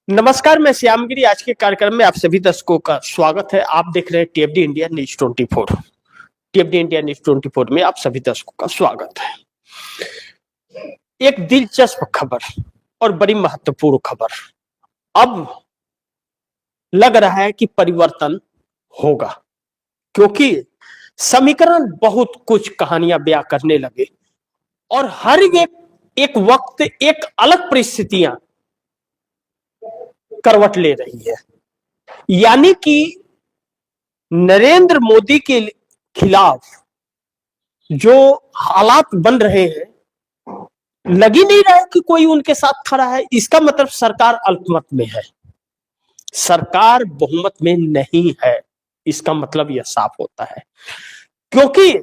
नमस्कार, मैं श्यामगिरी। आज के कार्यक्रम में आप सभी दर्शकों का स्वागत है। आप देख रहे हैं टीएफडी इंडिया न्यूज 24। टीएफडी इंडिया न्यूज 24 में आप सभी दर्शकों का स्वागत है। एक दिलचस्प खबर और बड़ी महत्वपूर्ण खबर। अब लग रहा है कि परिवर्तन होगा, क्योंकि समीकरण बहुत कुछ कहानियां बयां करने लगे और हर एक वक्त एक अलग परिस्थितियां करवट ले रही है। यानी कि नरेंद्र मोदी के खिलाफ जो हालात बन रहे हैं, लग ही नहीं रहा है कि कोई उनके साथ खड़ा है। इसका मतलब सरकार अल्पमत में है, सरकार बहुमत में नहीं है। इसका मतलब यह साफ होता है, क्योंकि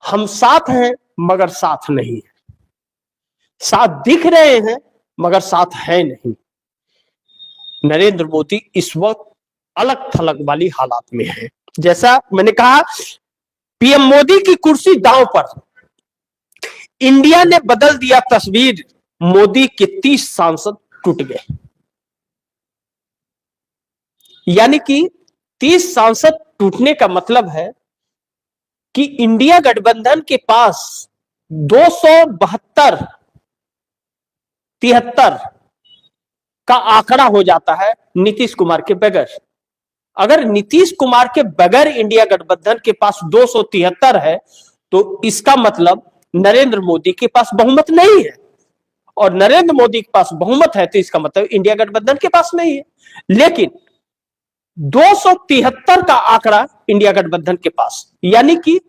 हम साथ हैं मगर साथ नहीं है, साथ दिख रहे हैं मगर साथ है नहीं। नरेंद्र मोदी इस वक्त अलग थलग वाली हालात में है। जैसा मैंने कहा, पीएम मोदी की कुर्सी दांव पर। इंडिया ने बदल दिया तस्वीर, मोदी के 30 सांसद टूट गए। यानी कि 30 सांसद टूटने का मतलब है कि इंडिया गठबंधन के पास 272 73 का आंकड़ा हो जाता है नीतीश कुमार के बगैर। अगर नीतीश कुमार के बगैर इंडिया गठबंधन के पास 273 है, तो इसका मतलब नरेंद्र मोदी के पास बहुमत नहीं है, और नरेंद्र मोदी के पास बहुमत है तो इसका मतलब इंडिया गठबंधन के पास नहीं है। लेकिन 273 का आंकड़ा इंडिया गठबंधन के पास, यानी कि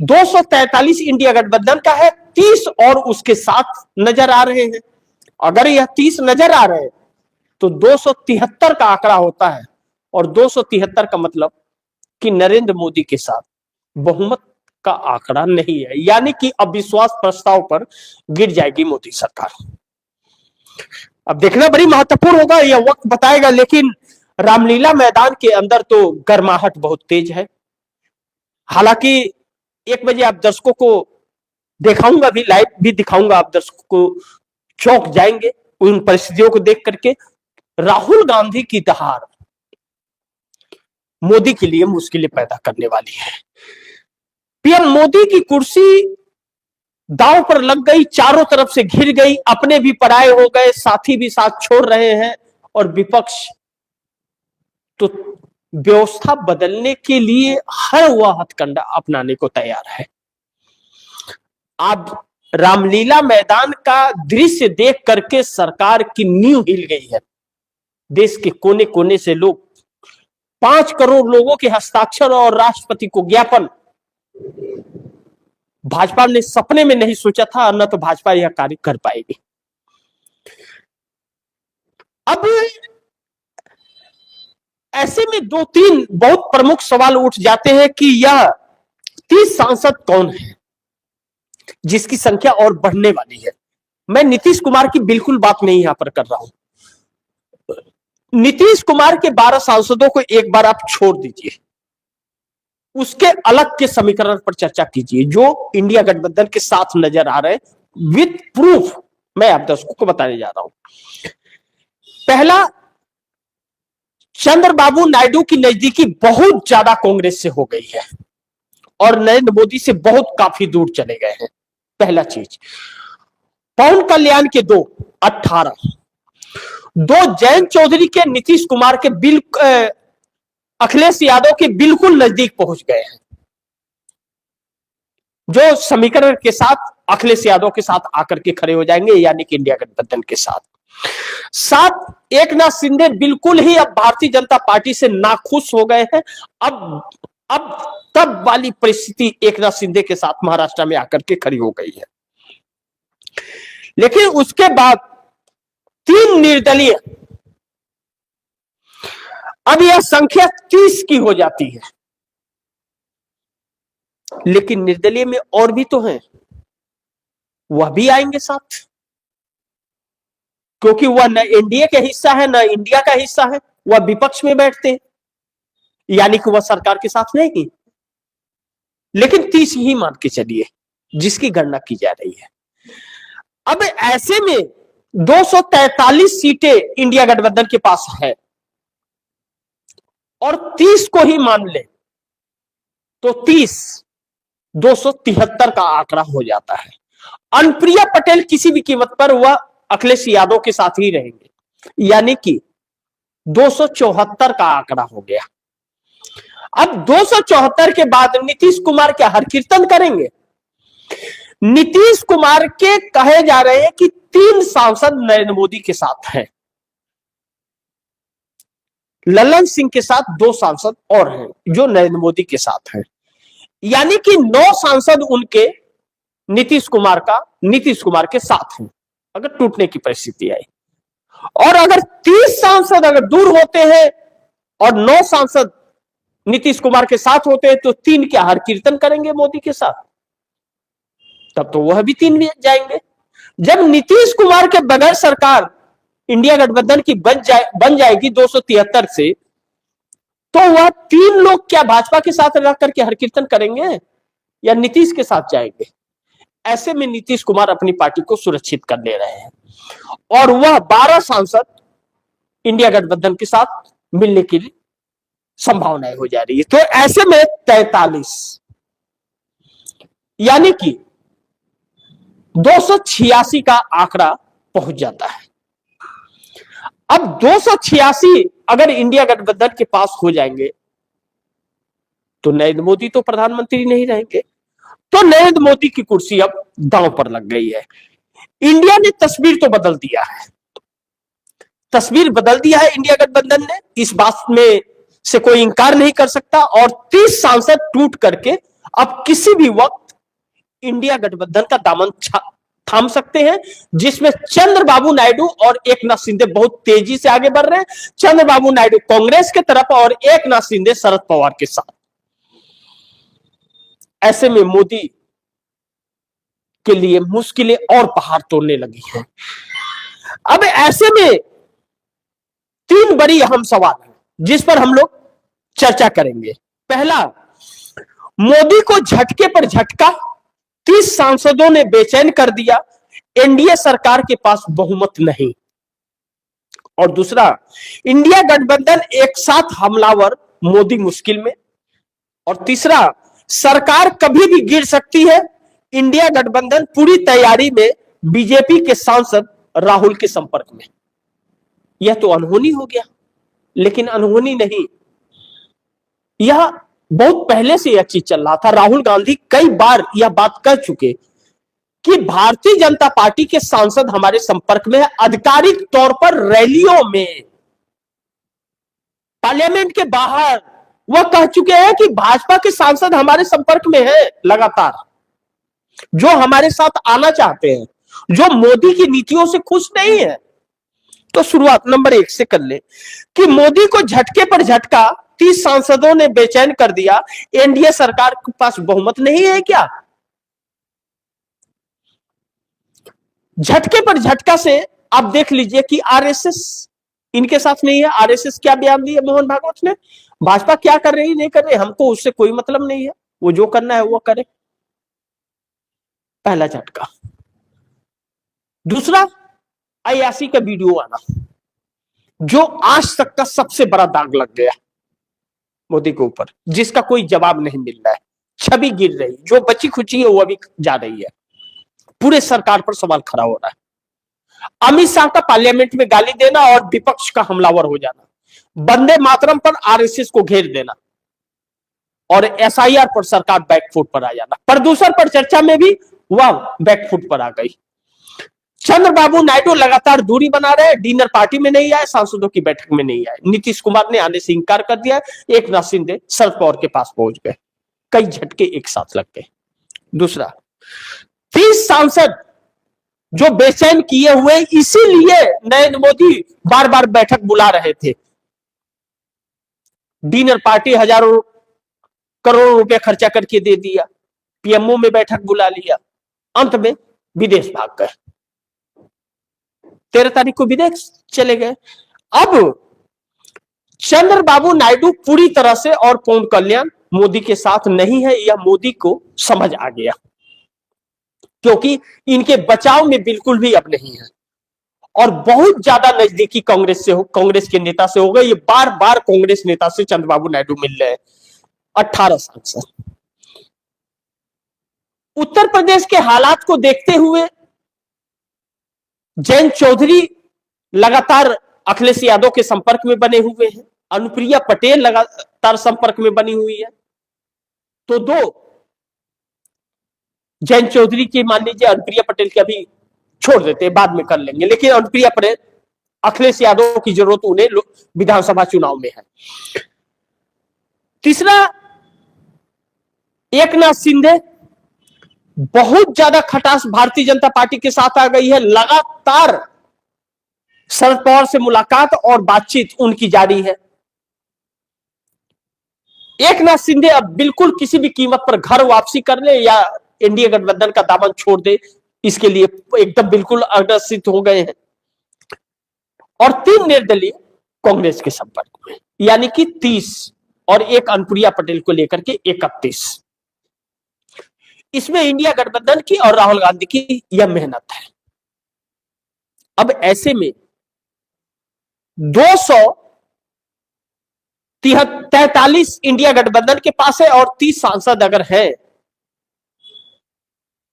243 इंडिया गठबंधन का है, 30 और उसके साथ नजर आ रहे हैं। अगर यह 30 नजर आ रहे हैं तो 273 का आंकड़ा होता है, और 273 का मतलब कि नरेंद्र मोदी के साथ बहुमत का आंकड़ा नहीं है। यानी कि अविश्वास प्रस्ताव पर गिर जाएगी मोदी सरकार। अब देखना बड़ी महत्वपूर्ण होगा, यह वक्त बताएगा। लेकिन रामलीला मैदान के अंदर तो गर्माहट बहुत तेज है। हालांकि 1 बजे आप दर्शकों को दिखाऊंगा, भी लाइव भी दिखाऊंगा, आप दर्शकों को चौंक जाएंगे उन परिस्थितियों को देख करके। राहुल गांधी की दहाड़ मोदी के लिए मुश्किलें पैदा करने वाली है। पीएम मोदी की कुर्सी दांव पर लग गई, चारों तरफ से घिर गई, अपने भी पराये हो गए, साथी भी साथ छोड़ रहे हैं, और विपक्ष तो व्यवस्था बदलने के लिए हर वह हथकंडा अपनाने को तैयार है। आप रामलीला मैदान का दृश्य देख करके सरकार की नींव हिल गई है। देश के कोने कोने से लोग, 5 करोड़ लोगों के हस्ताक्षर और राष्ट्रपति को ज्ञापन, भाजपा ने सपने में नहीं सोचा था, न तो भाजपा यह कार्य कर पाएगी। अब ऐसे में 2-3 बहुत प्रमुख सवाल उठ जाते हैं कि यह 30 सांसद कौन है जिसकी संख्या और बढ़ने वाली है। मैं नीतीश कुमार की बिल्कुल बात नहीं यहां पर कर रहा हूं। नीतीश कुमार के 12 सांसदों को एक बार आप छोड़ दीजिए, उसके अलग के समीकरण पर चर्चा कीजिए जो इंडिया गठबंधन के साथ नजर आ रहे, विद प्रूफ मैं आप दर्शकों को बताने जा रहा हूं। पहला, चंद्रबाबू नायडू की नजदीकी बहुत ज्यादा कांग्रेस से हो गई है और नरेंद्र मोदी से बहुत काफी दूर चले गए हैं। पहला चीज। पवन कल्याण के 18, 2 जयंत चौधरी के नीतीश कुमार के अखिलेश यादव के बिल्कुल नजदीक पहुंच गए हैं, जो समीकरण के साथ अखिलेश यादव के साथ आकर के खड़े हो जाएंगे, यानी कि इंडिया गठबंधन के साथ। एकनाथ शिंदे बिल्कुल ही अब भारतीय जनता पार्टी से नाखुश हो गए हैं। अब तब वाली परिस्थिति एकनाथ शिंदे के साथ महाराष्ट्र में आकर के खड़ी हो गई है। लेकिन उसके बाद 3 निर्दलीय, अब यह संख्या 30 की हो जाती है। लेकिन निर्दलीय में और भी तो हैं, वह भी आएंगे साथ, क्योंकि वह न एनडीए का हिस्सा है न इंडिया का हिस्सा है, वह विपक्ष में बैठते हैं, यानी कि वह सरकार के साथ नहीं। लेकिन 30 ही मान के चलिए जिसकी गणना की जा रही है। अब ऐसे में 243 सीटें इंडिया गठबंधन के पास है और 30 को ही मान ले तो 30 273 का आंकड़ा हो जाता है। अनुप्रिया पटेल किसी भी कीमत पर वह अखिलेश यादव के साथ ही रहेंगे, यानी कि 274 का आंकड़ा हो गया। अब 274 के बाद नीतीश कुमार क्या हर कीर्तन करेंगे? नीतीश कुमार के कहे जा रहे हैं कि 3 सांसद नरेंद्र मोदी के साथ हैं, ललन सिंह के साथ 2 सांसद और हैं जो नरेंद्र मोदी के साथ हैं, यानी कि 9 सांसद उनके नीतीश कुमार के साथ हैं अगर टूटने की परिस्थिति आई। और अगर 30 सांसद अगर दूर होते हैं और 9 सांसद नीतीश कुमार के साथ होते हैं तो 3 क्या हर कीर्तन करेंगे मोदी के साथ? तब तो वह भी 3 भी जाएंगे। जब नीतीश कुमार के बगैर सरकार इंडिया गठबंधन की बन जाएगी 273 से, तो वह 3 लोग क्या भाजपा के साथ रह करके हर कीर्तन करेंगे या नीतीश के साथ जाएंगे? ऐसे में नीतीश कुमार अपनी पार्टी को सुरक्षित कर ले रहे हैं और वह 12 सांसद इंडिया गठबंधन के साथ मिलने की संभावनाएं हो जा रही है। तो ऐसे में 43 यानी कि 286 का आंकड़ा पहुंच जाता है। अब 286 अगर इंडिया गठबंधन के पास हो जाएंगे तो नरेंद्र मोदी तो प्रधानमंत्री नहीं रहेंगे, तो नरेंद्र मोदी की कुर्सी अब दांव पर लग गई है। इंडिया ने तस्वीर तो बदल दिया है, तस्वीर बदल दिया है इंडिया गठबंधन ने, इस बात में से कोई इंकार नहीं कर सकता। और 30 सांसद टूट करके अब किसी भी वक्त इंडिया गठबंधन का दामन थाम सकते हैं, जिसमें चंद्रबाबू नायडू और एकनाथ शिंदे बहुत तेजी से आगे बढ़ रहे हैं। चंद्रबाबू नायडू कांग्रेस के तरफ और एकनाथ शिंदे शरद पवार के साथ। ऐसे में मोदी के लिए मुश्किलें और पहाड़ तोड़ने लगी हैं। अब ऐसे में 3 बड़ी अहम सवाल हैं जिस पर हम लोग चर्चा करेंगे। पहला, मोदी को झटके पर झटका, 30 सांसदों ने बेचैन कर दिया, एनडीए सरकार के पास बहुमत नहीं। और दूसरा, इंडिया गठबंधन एक साथ हमलावर, मोदी मुश्किल में। और तीसरा, सरकार कभी भी गिर सकती है, इंडिया गठबंधन पूरी तैयारी में, बीजेपी के सांसद राहुल के संपर्क में। यह तो अनहोनी हो गया, लेकिन अनहोनी नहीं, यह बहुत पहले से यह चीज चल रहा था। राहुल गांधी कई बार यह बात कह चुके कि भारतीय जनता पार्टी के सांसद हमारे संपर्क में है, आधिकारिक तौर पर रैलियों में, पार्लियामेंट के बाहर वह कह चुके हैं कि भाजपा के सांसद हमारे संपर्क में है लगातार, जो हमारे साथ आना चाहते हैं, जो मोदी की नीतियों से खुश नहीं है। तो शुरुआत नंबर 1 से कर ले कि मोदी को झटके पर झटका, 30 सांसदों ने बेचैन कर दिया, एनडीए सरकार के पास बहुमत नहीं है क्या? झटके पर झटका से आप देख लीजिए कि आरएसएस इनके साथ नहीं है। आरएसएस क्या बयान दिया मोहन भागवत ने, भाजपा क्या कर रही नहीं कर रही हमको उससे कोई मतलब नहीं है, वो जो करना है वो करे। पहला झटका। दूसरा, अयासी का वीडियो आना, जो आज तक का सबसे बड़ा दाग लग गया मोदी के ऊपर, जिसका कोई जवाब नहीं मिल रहा है, छवि गिर रही, जो बची खुची है वो अभी जा रही है, पूरे सरकार पर सवाल खड़ा हो रहा है। अमित शाह का पार्लियामेंट में गाली देना और विपक्ष का हमलावर हो जाना, वंदे मातरम पर आरएसएस को घेर देना और एसआईआर पर सरकार बैकफुट पर आ जाना, प्रदूषण पर चर्चा में भी वह बैकफुट पर आ गई। चंद्रबाबू नायडू लगातार दूरी बना रहे हैं, डिनर पार्टी में नहीं आए, सांसदों की बैठक में नहीं आए, नीतीश कुमार ने आने से इंकार कर दिया, एकनाथ शिंदे शरद पवार के पास पहुंच गए। कई झटके एक साथ लग गए। दूसरा, 30 सांसद जो बेचैन किए हुए, इसीलिए नरेंद्र मोदी बार बार बैठक बुला रहे थे। डिनर पार्टी हजारों करोड़ों रुपए खर्चा करके दे दिया, पीएमओ में बैठक बुला लिया, अंत में विदेश भाग गए, 13 तारीख को विदेश चले गए। अब चंद्रबाबू नायडू पूरी तरह से और पवन कल्याण मोदी के साथ नहीं है, यह मोदी को समझ आ गया, क्योंकि इनके बचाव में बिल्कुल भी अब नहीं है। और बहुत ज्यादा नजदीकी कांग्रेस के नेता से हो गए। ये बार बार कांग्रेस नेता से चंद्रबाबू नायडू मिल रहे हैं। 18 सांसद। उत्तर प्रदेश के हालात को देखते हुए जयंत चौधरी लगातार अखिलेश यादव के संपर्क में बने हुए हैं। अनुप्रिया पटेल लगातार संपर्क में बनी हुई है। तो दो जयंत चौधरी की मान लीजिए, अनुप्रिया पटेल की अभी छोड़ देते हैं, बाद में कर लेंगे, लेकिन अनुप्रिया पटेल, अखिलेश यादव की जरूरत उन्हें विधानसभा चुनाव में है। तीसरा, एकनाथ शिंदे। बहुत ज्यादा खटास भारतीय जनता पार्टी के साथ आ गई है। लगातार शरद पवार से मुलाकात और बातचीत उनकी जारी है। एकनाथ शिंदे अब बिल्कुल किसी भी कीमत पर घर वापसी कर ले या एनडीए गठबंधन का दामन छोड़ दे, इसके लिए एकदम बिल्कुल अग्रसित हो गए हैं। और 3 निर्दलीय कांग्रेस के संपर्क में, यानी कि 30 और एक अनुप्रिया पटेल को लेकर के 31। इसमें इंडिया गठबंधन की और राहुल गांधी की यह मेहनत है। अब ऐसे में 243 इंडिया गठबंधन के पास है और 30 सांसद अगर है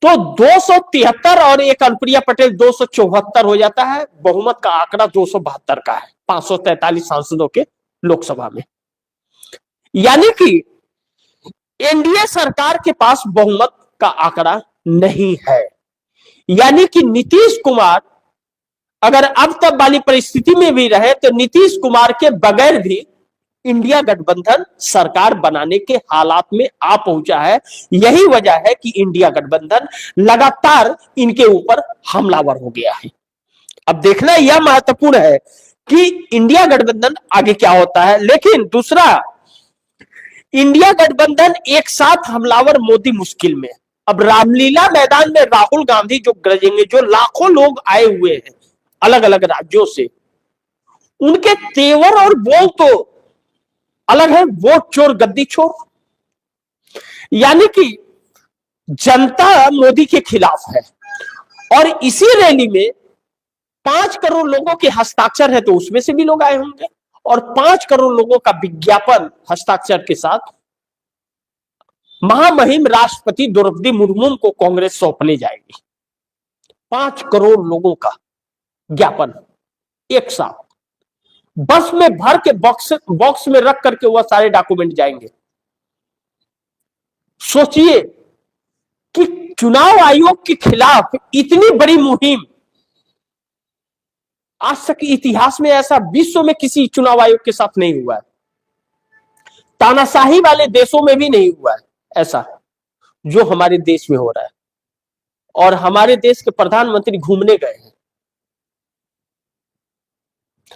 तो 273 और एक अनुप्रिया पटेल 274 हो जाता है। बहुमत का आंकड़ा 272 का है 543 सांसदों के लोकसभा में। यानी कि एनडीए सरकार के पास बहुमत का आंकड़ा नहीं है। यानी कि नीतीश कुमार अगर अब तक वाली परिस्थिति में भी रहे तो नीतीश कुमार के बगैर भी इंडिया गठबंधन सरकार बनाने के हालात में आ पहुंचा है। यही वजह है कि इंडिया गठबंधन लगातार इनके ऊपर हमलावर हो गया है। अब देखना यह महत्वपूर्ण है कि इंडिया गठबंधन आगे क्या होता है। लेकिन दूसरा, इंडिया गठबंधन एक साथ हमलावर, मोदी मुश्किल में। अब रामलीला मैदान में राहुल गांधी जो गरजेंगे, जो लाखों लोग आए हुए हैं अलग अलग राज्यों से, उनके तेवर और बोल तो अलग है। वोट चोर गद्दी चोर। यानी कि जनता मोदी के खिलाफ है। और इसी रैली में 5 करोड़ लोगों के हस्ताक्षर है, तो उसमें से भी लोग आए होंगे। और 5 करोड़ लोगों का विज्ञापन हस्ताक्षर के साथ महामहिम राष्ट्रपति द्रौपदी मुर्मू को कांग्रेस सौंपने जाएगी। 5 करोड़ लोगों का ज्ञापन एक साथ बस में भर के बॉक्स में रख करके वह सारे डॉक्यूमेंट जाएंगे। सोचिए कि चुनाव आयोग के खिलाफ इतनी बड़ी मुहिम आज तक इतिहास में ऐसा विश्व में किसी चुनाव आयोग के साथ नहीं हुआ है। तानाशाही वाले देशों में भी नहीं हुआ है ऐसा जो हमारे देश में हो रहा है। और हमारे देश के प्रधानमंत्री घूमने गए हैं।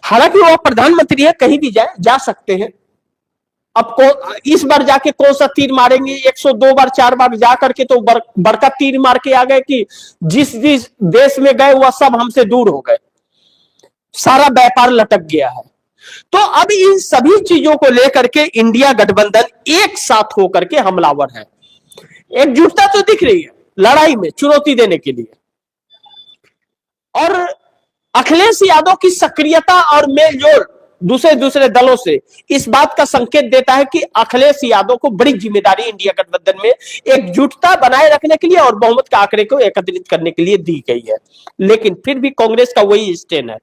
हालांकि वो प्रधानमंत्री है, कहीं भी जा सकते हैं। अब इस बार जाके कौन सा तीर मारेंगे? 102 बार 4 बार जा करके तो बड़का तीर मार के आ गए कि जिस जिस देश में गए वह सब हमसे दूर हो गए, सारा व्यापार लटक गया है। तो अब इन सभी चीजों को लेकर के इंडिया गठबंधन एक साथ होकर के हमलावर है। एकजुटता तो दिख रही है लड़ाई में चुनौती देने के लिए। और अखिलेश यादव की सक्रियता और मेलजोल दूसरे दलों से इस बात का संकेत देता है कि अखिलेश यादव को बड़ी जिम्मेदारी इंडिया गठबंधन में एकजुटता बनाए रखने के लिए और बहुमत के आंकड़े को एकत्रित करने के लिए दी गई है। लेकिन फिर भी कांग्रेस का वही स्टैंड है।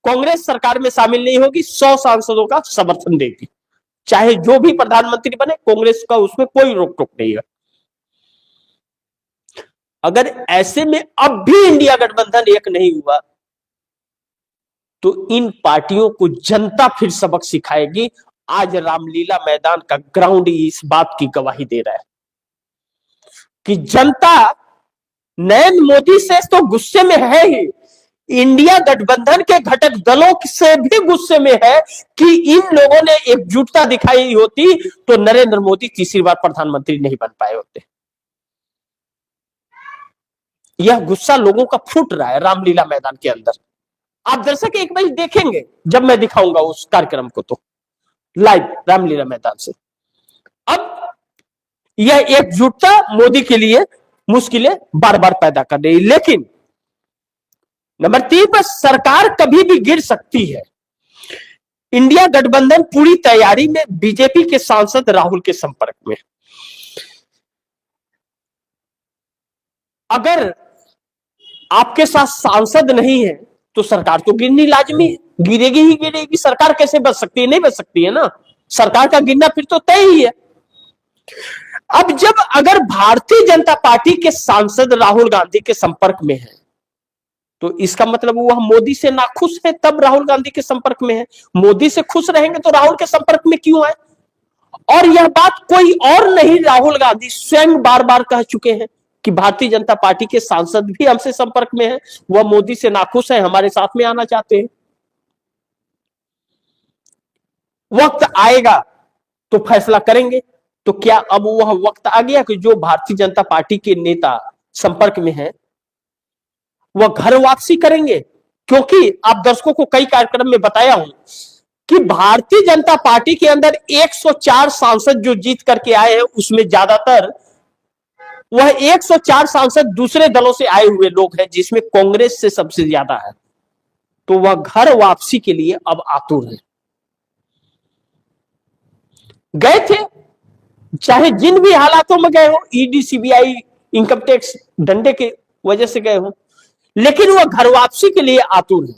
कांग्रेस सरकार में शामिल नहीं होगी, 100 सांसदों का समर्थन देगी, चाहे जो भी प्रधानमंत्री बने। कांग्रेस का उसमें कोई रोक टोक नहीं है। अगर ऐसे में अब भी इंडिया गठबंधन एक नहीं हुआ तो इन पार्टियों को जनता फिर सबक सिखाएगी। आज रामलीला मैदान का ग्राउंड इस बात की गवाही दे रहा है कि जनता नरेंद्र मोदी से तो गुस्से में है ही, इंडिया गठबंधन के घटक दलों से भी गुस्से में है कि इन लोगों ने एकजुटता दिखाई होती तो नरेंद्र मोदी तीसरी बार प्रधानमंत्री नहीं बन पाए होते। यह गुस्सा लोगों का फूट रहा है रामलीला मैदान के अंदर। आप दर्शक एक बार देखेंगे जब मैं दिखाऊंगा उस कार्यक्रम को, तो लाइव रामलीला मैदान से। अब यह एकजुटता मोदी के लिए मुश्किलें बार बार पैदा कर रही है। लेकिन नंबर 3 पर सरकार कभी भी गिर सकती है। इंडिया गठबंधन पूरी तैयारी में, बीजेपी के सांसद राहुल के संपर्क में। अगर आपके साथ सांसद नहीं है तो सरकार तो गिरनी लाजमी है, गिरेगी ही गिरेगी। सरकार कैसे बच सकती है? नहीं बच सकती है ना, सरकार का गिरना फिर तो तय ही है। अब जब अगर भारतीय जनता पार्टी के सांसद राहुल गांधी के संपर्क में है तो इसका मतलब वह मोदी से नाखुश है, तब राहुल गांधी के संपर्क में है। मोदी से खुश रहेंगे तो राहुल के संपर्क में क्यों आए? और यह बात कोई और नहीं, राहुल गांधी स्वयं बार बार कह चुके हैं कि भारतीय जनता पार्टी के सांसद भी हमसे संपर्क में हैं, वह मोदी से नाखुश है, हमारे साथ में आना चाहते हैं। वक्त आएगा तो फैसला करेंगे। तो क्या अब वह वक्त आ गया कि जो भारतीय जनता पार्टी के नेता संपर्क में हैं वह घर वापसी करेंगे? क्योंकि आप दर्शकों को कई कार्यक्रम में बताया हूं कि भारतीय जनता पार्टी के अंदर 104 सांसद जो जीत करके आए हैं उसमें ज्यादातर वह 104 सांसद दूसरे दलों से आए हुए लोग हैं, जिसमें कांग्रेस से सबसे ज्यादा है। तो वह घर वापसी के लिए अब आतुर है। गए थे, चाहे जिन भी हालातों में गए हो, ईडी सीबीआई इनकम टैक्स डंडे की वजह से गए हो, लेकिन वह घर वापसी के लिए आतुर है।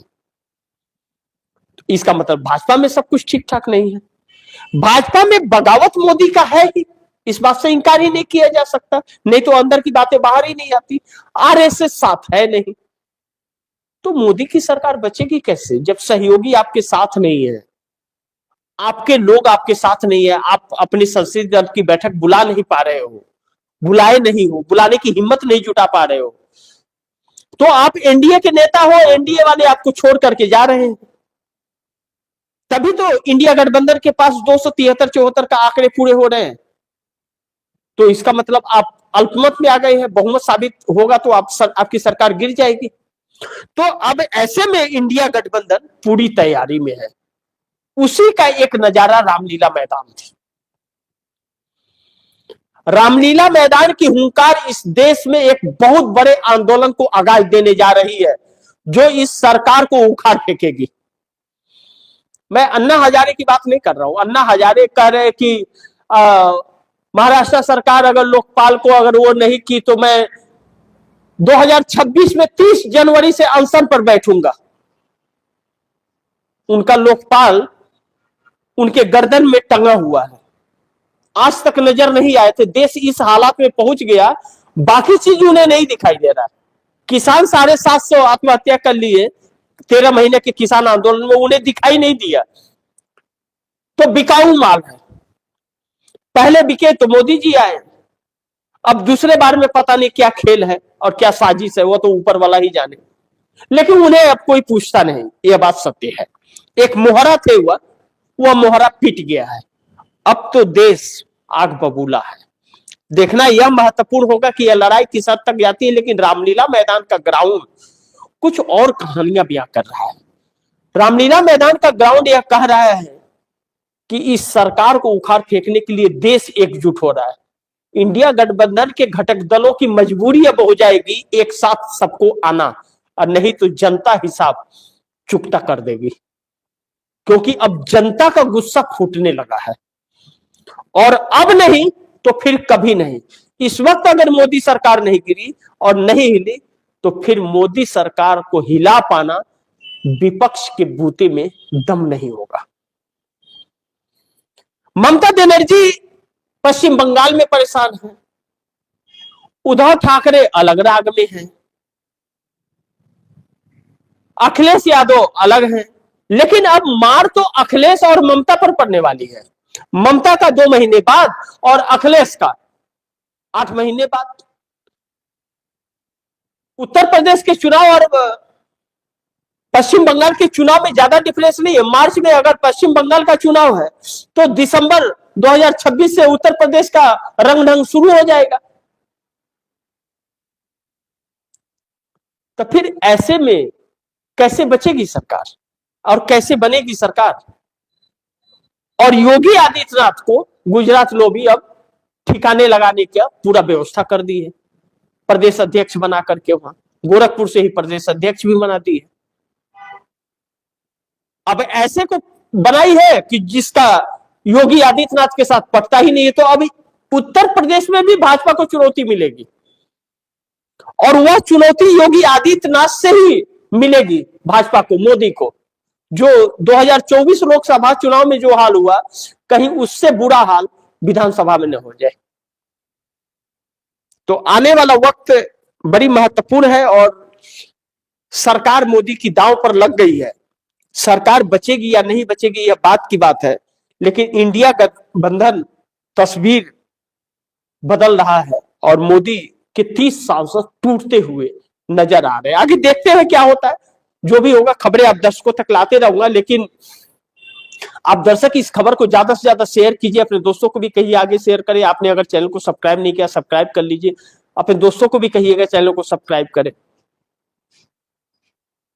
तो इसका मतलब भाजपा में सब कुछ ठीक ठाक नहीं है। भाजपा में बगावत मोदी का है ही, इस बात से इंकार ही नहीं किया जा सकता, नहीं तो अंदर की बातें बाहर ही नहीं आती। आरएसएस साथ है नहीं तो मोदी की सरकार बचेगी कैसे जब सहयोगी आपके साथ नहीं है, आपके लोग आपके साथ नहीं है, आप अपनी संसदीय दल की बैठक बुला नहीं पा रहे हो, बुलाए नहीं हो, बुलाने की हिम्मत नहीं जुटा पा रहे हो, तो आप एनडीए के नेता हो, एनडीए वाले आपको छोड़ करके जा रहे हैं। तभी तो इंडिया गठबंधन के पास 273-74 का आंकड़े पूरे हो रहे हैं। तो इसका मतलब आप अल्पमत में आ गए हैं, बहुमत साबित होगा तो आपकी सरकार गिर जाएगी। तो अब ऐसे में इंडिया गठबंधन पूरी तैयारी में है। उसी का एक नजारा रामलीला मैदान थी। रामलीला मैदान की हुंकार इस देश में एक बहुत बड़े आंदोलन को आगाज देने जा रही है, जो इस सरकार को उखाड़ फेंकेगी। मैं अन्ना हजारे की बात नहीं कर रहा हूं। अन्ना हजारे कह रहे कि महाराष्ट्र सरकार अगर लोकपाल को अगर वो नहीं की तो मैं 2026 में 30 जनवरी से अनशन पर बैठूंगा। उनका लोकपाल उनके गर्दन में टंगा हुआ है, आज तक नजर नहीं आए थे। देश इस हालात में पहुंच गया, बाकी चीज उन्हें नहीं दिखाई दे रहा। किसान 750 आत्महत्या कर लिए 13 महीने के किसान आंदोलन में, उन्हें दिखाई नहीं दिया। तो बिकाऊ माल है, पहले बिके तो मोदी जी आए, अब दूसरे बार में पता नहीं क्या खेल है और क्या साजिश है, वो तो ऊपर वाला ही जाने। लेकिन उन्हें अब कोई पूछता नहीं, यह बात सत्य है। एक मोहरा थे हुआ, वह मोहरा पिट गया है। अब तो देश आग बबूला है। देखना यह महत्वपूर्ण होगा कि यह लड़ाई किस हद तक जाती है, लेकिन रामलीला मैदान का ग्राउंड कुछ और कहानियां बयां कर रहा है। रामलीला मैदान का ग्राउंड यह कह रहा है कि इस सरकार को उखाड़ फेंकने के लिए देश एकजुट हो रहा है। इंडिया गठबंधन के घटक दलों की मजबूरी अब हो जाएगी एक साथ सबको आना, और नहीं तो जनता हिसाब चुकता कर देगी, क्योंकि अब जनता का गुस्सा फूटने लगा है। और अब नहीं तो फिर कभी नहीं। इस वक्त अगर मोदी सरकार नहीं गिरी और नहीं हिली तो फिर मोदी सरकार को हिला पाना विपक्ष के बूते में दम नहीं होगा। ममता बनर्जी पश्चिम बंगाल में परेशान है, उद्धव ठाकरे अलग राग में हैं, अखिलेश यादव अलग हैं। लेकिन अब मार तो अखिलेश और ममता पर पड़ने वाली है। ममता का 2 महीने बाद और अखिलेश का 8 महीने बाद। उत्तर प्रदेश के चुनाव और पश्चिम बंगाल के चुनाव में ज्यादा डिफरेंस नहीं है। मार्च में अगर पश्चिम बंगाल का चुनाव है तो दिसंबर 2026 से उत्तर प्रदेश का रंग ढंग शुरू हो जाएगा। तो फिर ऐसे में कैसे बचेगी सरकार और कैसे बनेगी सरकार? और योगी आदित्यनाथ को गुजरात लोग भी अब ठिकाने लगाने की पूरा व्यवस्था कर दी है, प्रदेश अध्यक्ष बना करके वहां गोरखपुर से ही प्रदेश अध्यक्ष भी बना दी है। अब ऐसे को बनाई है कि जिसका योगी आदित्यनाथ के साथ पटता ही नहीं है, तो अभी उत्तर प्रदेश में भी भाजपा को चुनौती मिलेगी और वह चुनौती योगी आदित्यनाथ से ही मिलेगी भाजपा को, मोदी को। जो 2024 लोकसभा चुनाव में जो हाल हुआ, कहीं उससे बुरा हाल विधानसभा में न हो जाए। तो आने वाला वक्त बड़ी महत्वपूर्ण है और सरकार मोदी की दांव पर लग गई है। सरकार बचेगी या नहीं बचेगी यह बात की बात है, लेकिन इंडिया गठबंधन तस्वीर बदल रहा है और मोदी के 30 सांसद टूटते हुए नजर आ रहे हैं। आगे देखते हैं क्या होता है, जो भी होगा खबरें आप दर्शकों तक लाते रहूंगा। लेकिन आप दर्शक इस खबर को ज्यादा से ज्यादा शेयर कीजिए, अपने दोस्तों को भी कहिए आगे शेयर करें। आपने अगर चैनल को सब्सक्राइब नहीं किया, सब्सक्राइब कर लीजिए, अपने दोस्तों को भी कहिएगा चैनल को सब्सक्राइब करें।